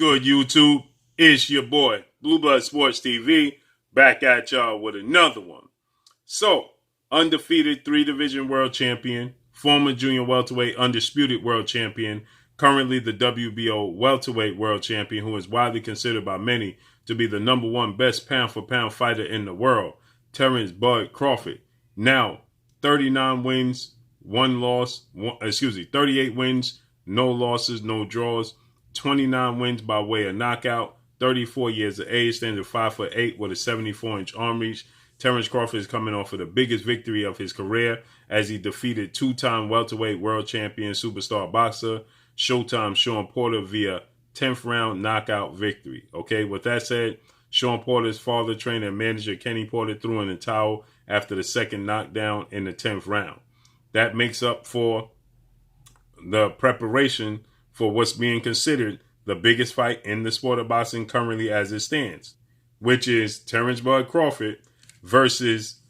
Good, YouTube? It's your boy, Blue Blood Sports TV, back at y'all with another one. So, undefeated 3-division world champion, former junior welterweight undisputed world champion, currently the WBO welterweight world champion, who is widely considered by many to be the #1 best pound-for-pound fighter in the world, Terence Bud Crawford. Now, 39 wins, 38 wins, no losses, no draws. 29 wins by way of knockout, 34 years of age, stands at 5'8" with a 74-inch arm reach. Terence Crawford is coming off of the biggest victory of his career as he defeated two-time welterweight world champion superstar boxer Showtime Shawn Porter via 10th round knockout victory. Okay, with that said, Shawn Porter's father, trainer, and manager Kenny Porter threw in the towel after the second knockdown in the 10th round. That makes up for the preparation for what's being considered the biggest fight in the sport of boxing currently as it stands, which is Terence Bud Crawford versus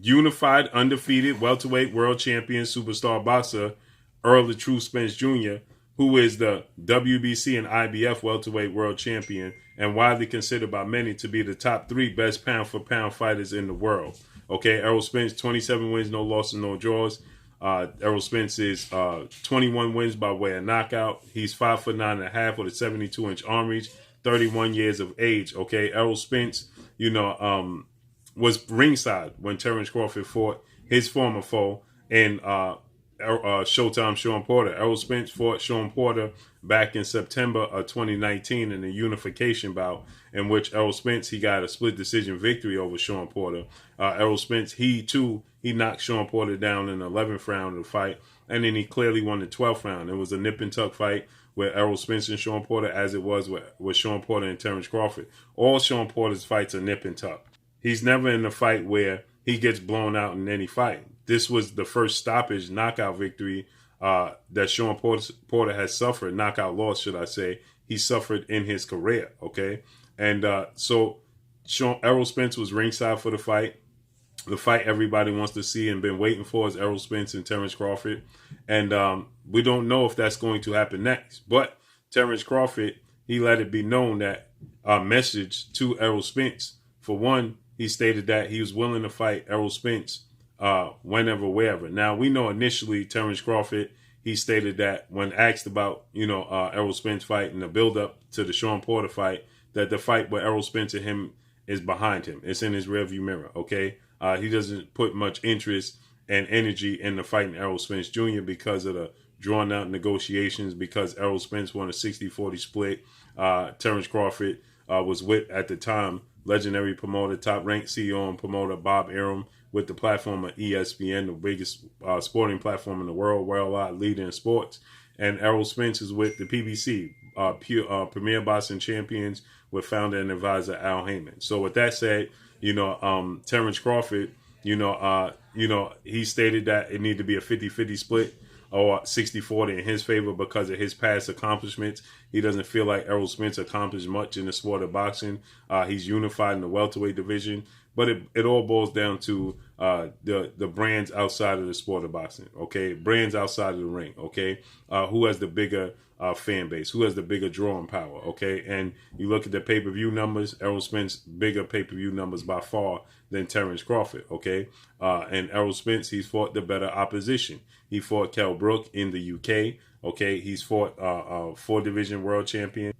unified, undefeated welterweight world champion superstar boxer Errol Spence Jr., who is the WBC and IBF welterweight world champion and widely considered by many to be the top 3 best pound-for-pound fighters in the world. Okay, Errol Spence, 27 wins, no losses, no draws. Errol Spence is 21 wins by way of knockout. He's 5'9.5" with a 72-inch arm reach, 31 years of age. Okay, Errol Spence, was ringside when Terence Crawford fought his former foe and Showtime Shawn Porter. Errol Spence fought Shawn Porter back in September of 2019 in a unification bout in which Errol Spence, he got a split decision victory over Shawn Porter. Errol Spence, he knocked Shawn Porter down in the 11th round of the fight, and then he clearly won the 12th round. It was a nip and tuck fight with Errol Spence and Shawn Porter, as it was with Shawn Porter and Terence Crawford. All Shawn Porter's fights are nip and tuck. He's never in a fight where he gets blown out in any fight. This was the first stoppage knockout victory that Shawn Porter has suffered, knockout loss, should I say, he suffered in his career, okay? And so Errol Spence was ringside for the fight. The fight everybody wants to see and been waiting for is Errol Spence and Terence Crawford. And we don't know if that's going to happen next. But Terence Crawford, he let it be known that message to Errol Spence. For one, he stated that he was willing to fight Errol Spence whenever, wherever. Now, we know initially Terence Crawford, he stated that when asked about, Errol Spence fight and the build-up to the Shawn Porter fight, that the fight with Errol Spence and him is behind him. It's in his rearview mirror, okay? He doesn't put much interest and energy in the fighting Errol Spence Jr. because of the drawn-out negotiations, because Errol Spence won a 60-40 split. Terence Crawford was with, at the time, legendary promoter, top-ranked CEO and promoter Bob Arum, with the platform of ESPN, the biggest sporting platform in the world, worldwide leader in sports. And Errol Spence is with the PBC, Premier Boxing Champions, with founder and advisor Al Heyman. So with that said, Terence Crawford, he stated that it needed to be a 50-50 split or 60-40 in his favor because of his past accomplishments. He doesn't feel like Errol Spence accomplished much in the sport of boxing. He's unified in the welterweight division. But it all boils down to the brands outside of the sport of boxing, okay? Brands outside of the ring, okay? Who has the bigger fan base? Who has the bigger drawing power, okay? And you look at the pay-per-view numbers, Errol Spence, bigger pay-per-view numbers by far than Terence Crawford, okay? And Errol Spence, he's fought the better opposition. He fought Kell Brook in the UK, okay? He's fought 4-division world champion,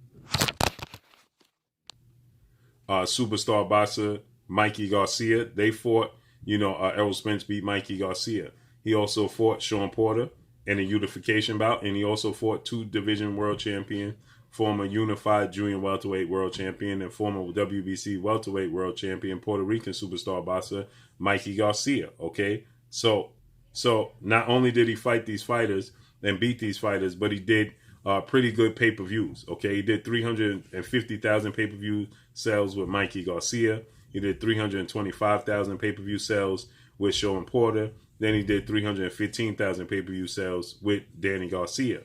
superstar boxer Mikey Garcia. They fought, Errol Spence beat Mikey Garcia. He also fought Shawn Porter in a unification bout, and he also fought 2-division world champion, former unified junior welterweight world champion, and former WBC welterweight world champion, Puerto Rican superstar boxer Mikey Garcia, okay? So not only did he fight these fighters and beat these fighters, but he did pretty good pay-per-views, okay? He did 350,000 pay-per-view sales with Mikey Garcia. He did 325,000 pay-per-view sales with Shawn Porter. Then he did 315,000 pay-per-view sales with Danny Garcia.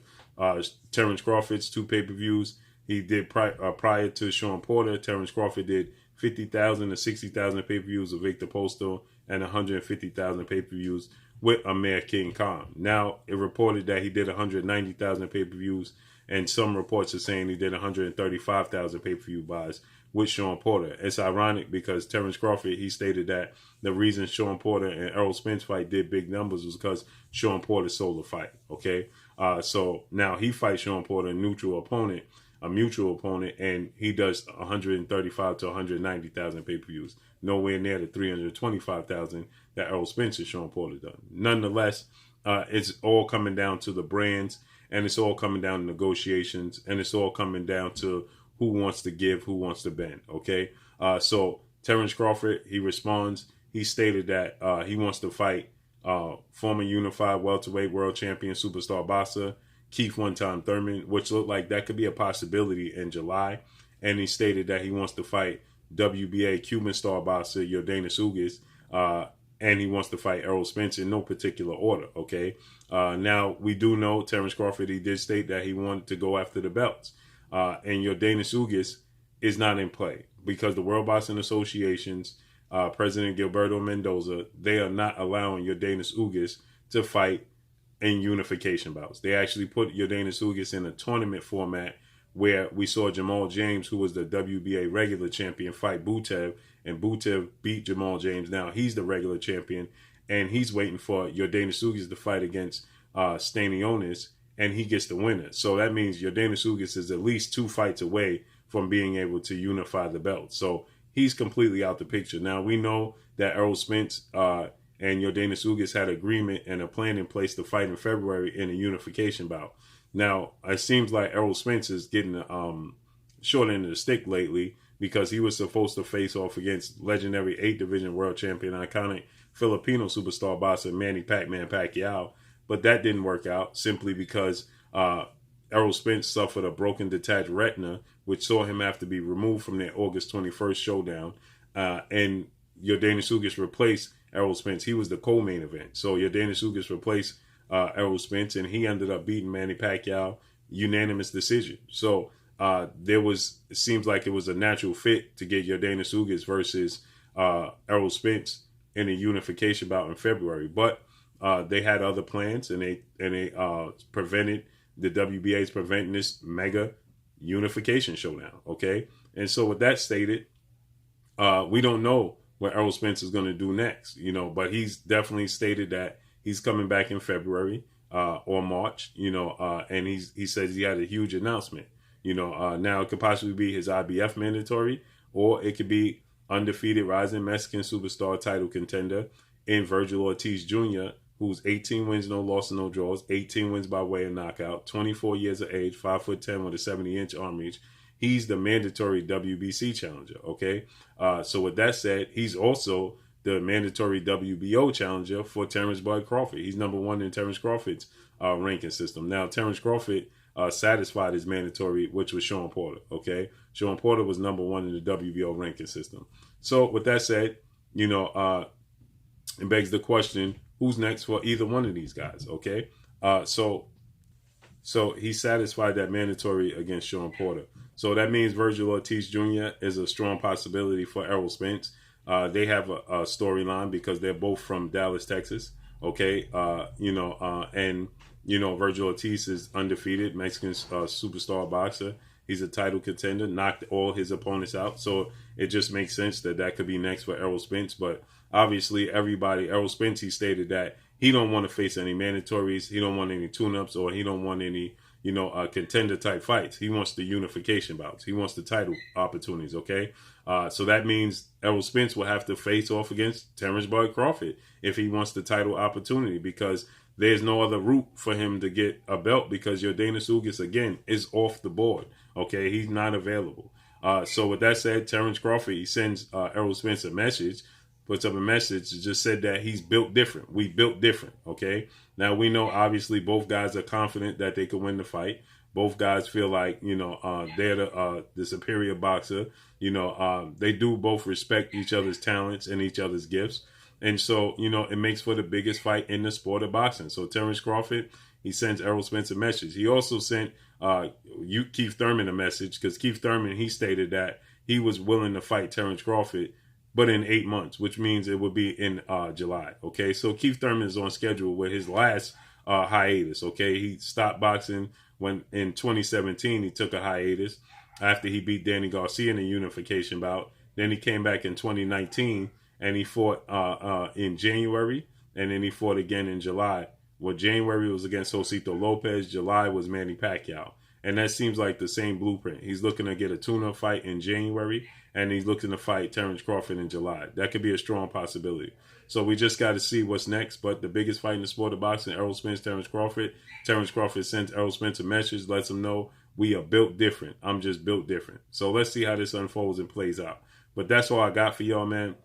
Terence Crawford's 2 pay-per-views he did prior to Shawn Porter. Terence Crawford did 50,000 to 60,000 pay-per-views with Victor Postol and 150,000 pay-per-views with Amir King Khan. Now, it reported that he did 190,000 pay-per-views and some reports are saying he did 135,000 pay-per-view buys with Shawn Porter. It's ironic because Terence Crawford, he stated that the reason Shawn Porter and Errol Spence fight did big numbers was because Shawn Porter sold the fight. Okay, so now he fights Shawn Porter, a mutual opponent, and he does 135 to 190,000 pay-per-views, nowhere near the 325,000 that Errol Spence and Shawn Porter done. Nonetheless, it's all coming down to the brands, and it's all coming down to negotiations, and it's all coming down to who wants to give, who wants to bend. Okay, so Terence Crawford, he responds. He stated that he wants to fight former unified welterweight world champion superstar boxer Keith one-time Thurman, which looked like that could be a possibility in July. And he stated that he wants to fight WBA Cuban star boxer Yordenis Ugas, and he wants to fight Errol Spence in no particular order. Okay, now we do know Terence Crawford, he did state that he wanted to go after the belts. And Yordenis Ugas is not in play because the World Boxing Association's President Gilberto Mendoza, they are not allowing Yordenis Ugas to fight in unification bouts. They actually put Yordenis Ugas in a tournament format where we saw Jamal James, who was the WBA regular champion, fight Butev, and Butev beat Jamal James. Now he's the regular champion, and he's waiting for Yordenis Ugas to fight against Stanionis, and he gets the winner. So that means Yordenis Ugas is at least 2 fights away from being able to unify the belt. So he's completely out the picture. Now we know that Errol Spence and Yordenis Ugas had agreement and a plan in place to fight in February in a unification bout. Now, it seems like Errol Spence is getting short end of the stick lately because he was supposed to face off against legendary 8-division world champion, iconic Filipino superstar boxer Manny Pac-Man Pacquiao, but that didn't work out simply because Errol Spence suffered a broken detached retina, which saw him have to be removed from their August 21st showdown, and Yordenis Ugas replaced Errol Spence. He was the co-main event. So Yordenis Ugas replaced Errol Spence, and he ended up beating Manny Pacquiao unanimous decision. So it seems like it was a natural fit to get Yordenis Ugas versus Errol Spence in a unification bout in February. But they had other plans, and they prevented the WBA's preventing this mega unification showdown. Okay, and so with that stated, we don't know what Errol Spence is going to do next, but he's definitely stated that he's coming back in February or March, and he says he had a huge announcement, now it could possibly be his IBF mandatory, or it could be undefeated rising Mexican superstar title contender in Virgil Ortiz Jr., who's 18 wins, no loss, no draws, 18 wins by way of knockout, 24 years of age, 5'10" with a 70-inch arm reach. He's the mandatory WBC challenger, okay? So with that said, he's also the mandatory WBO challenger for Terence Bud Crawford. He's number 1 in Terence Crawford's ranking system. Now, Terence Crawford satisfied his mandatory, which was Shawn Porter, okay? Shawn Porter was number 1 in the WBO ranking system. So with that said, it begs the question, who's next for either one of these guys, okay? So he satisfied that mandatory against Shawn Porter. So that means Virgil Ortiz Jr. is a strong possibility for Errol Spence. They have a storyline because they're both from Dallas, Texas. Okay, and Virgil Ortiz is undefeated, Mexican superstar boxer. He's a title contender, knocked all his opponents out. So it just makes sense that could be next for Errol Spence. But obviously, Errol Spence, he stated that he don't want to face any mandatories. He don't want any tune-ups, or he don't want any contender type fights. He wants the unification bouts. He wants the title opportunities. Okay, so that means Errol Spence will have to face off against Terence Bud Crawford if he wants the title opportunity, because there's no other route for him to get a belt, because Yordenis Ugas again is off the board. Okay, he's not available. So with that said, Terence Crawford, he sends Errol Spence a message, puts up a message, just said that he's built different. We built different. Okay. Now we know obviously both guys are confident that they could win the fight. Both guys feel like, they're the superior boxer. They do both respect each other's talents and each other's gifts. And so, it makes for the biggest fight in the sport of boxing. So Terence Crawford, he sends Errol Spence a message. He also sent Keith Thurman a message, because Keith Thurman, he stated that he was willing to fight Terence Crawford, but in 8 months, which means it would be in July. Okay, so Keith Thurman is on schedule with his last hiatus. Okay, he stopped boxing when in 2017 he took a hiatus after he beat Danny Garcia in a unification bout. Then he came back in 2019 and he fought in January, and then he fought again in July. Well, January was against Josito Lopez. July was Manny Pacquiao. And that seems like the same blueprint. He's looking to get a tune-up fight in January, and he's looking to fight Terence Crawford in July. That could be a strong possibility. So we just got to see what's next. But the biggest fight in the sport of boxing, Errol Spence, Terence Crawford. Terence Crawford sent Errol Spence a message, lets him know we are built different. I'm just built different. So let's see how this unfolds and plays out. But that's all I got for y'all, man.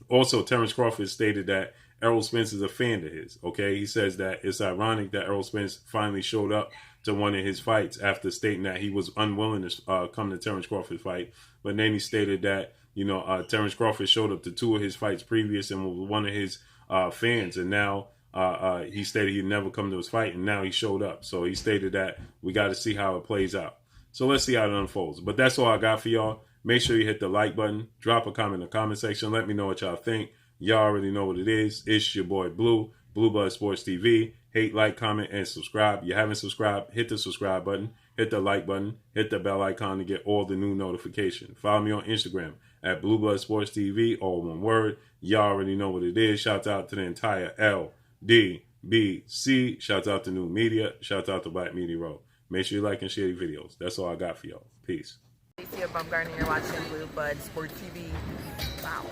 Also, Terence Crawford stated that Errol Spence is a fan of his. Okay, he says that it's ironic that Errol Spence finally showed up to one of his fights after stating that he was unwilling to come to Terence Crawford's fight. But then he stated that, you know, Terence Crawford showed up to 2 of his fights previous and was one of his fans. And now he stated he'd never come to his fight, and now he showed up. So he stated that we got to see how it plays out. So let's see how it unfolds. But that's all I got for y'all. Make sure you hit the like button. Drop a comment in the comment section. Let me know what y'all think. Y'all already know what it is. It's your boy Blue, Blue Blood Sports TV. Hate, like, comment, and subscribe. If you haven't subscribed, hit the subscribe button. Hit the like button. Hit the bell icon to get all the new notifications. Follow me on Instagram at Blue Blood Sports TV, all one word. Y'all already know what it is. Shout out to the entire LDBC. Shout out to New Media. Shout out to Black Media Row. Make sure you like and share the videos. That's all I got for y'all. Peace. Bumgarner, you're watching Blue Blood Sport TV. Wow.